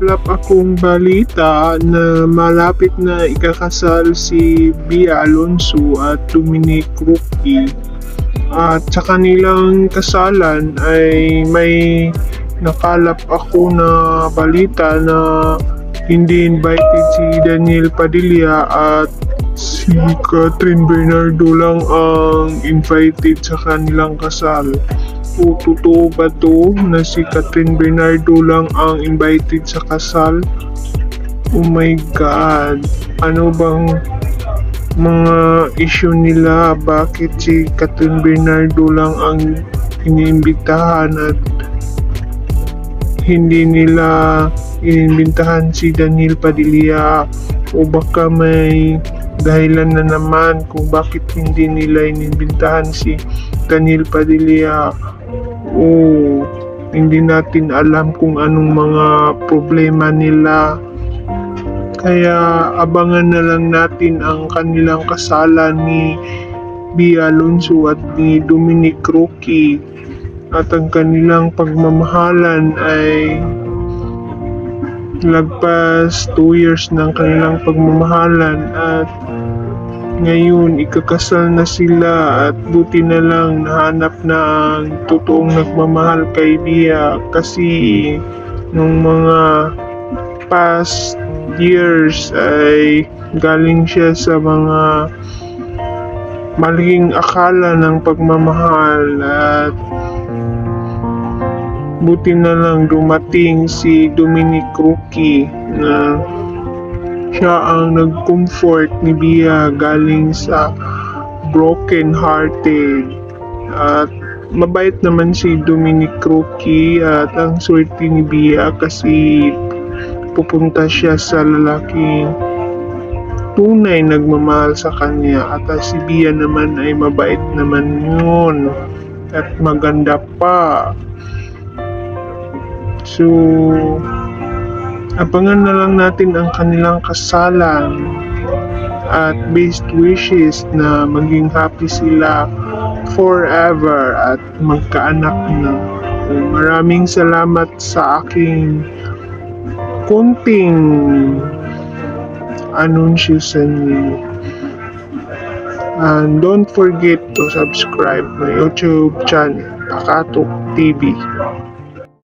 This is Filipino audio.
makuklap akong balita na malapit na ikakasal si Bia Alonso at Dominic Roque. At sa kanilang kasalan ay may nakalap ako na balita na hindi invited si Daniel Padilla at si Catherine Bernardo lang ang invited sa kanilang kasal. O totoo ba to na si Catherine Bernardo lang ang invited sa kasal? Oh my God! Ano bang mga issue nila? Bakit si Catherine Bernardo lang ang iniimbitahan at hindi nila iniimbitahan si Daniel Padilla? O baka may dahilan na naman kung bakit hindi nila iniimbitahan si Daniel Padilla. O hindi natin alam kung anong mga problema nila. Kaya abangan na lang natin ang kanilang kasalan ni Bia Alonso at ni Dominic Roque. At ang kanilang pagmamahalan ay lagpas 2 years ng kanilang pagmamahalan at ngayon ikakasal na sila at buti na lang nahanap na ang totoong nagmamahal kay Bia kasi nung mga past years ay galing siya sa mga maling akala ng pagmamahal at buti na lang dumating si Dominic Roque na siya ang nag-comfort ni Bia galing sa broken hearted. At mabait naman si Dominic Roque at ang swerte ni Bia kasi pupunta siya sa lalaking tunay nagmamahal sa kanya at si Bia naman ay mabait naman yun at maganda pa. So abangan na lang natin ang kanilang kasalan at best wishes na maging happy sila forever at magkaanak na. Maraming salamat sa aking kunting anunsyo sa inyo. And don't forget to subscribe my YouTube channel, Takatok TV.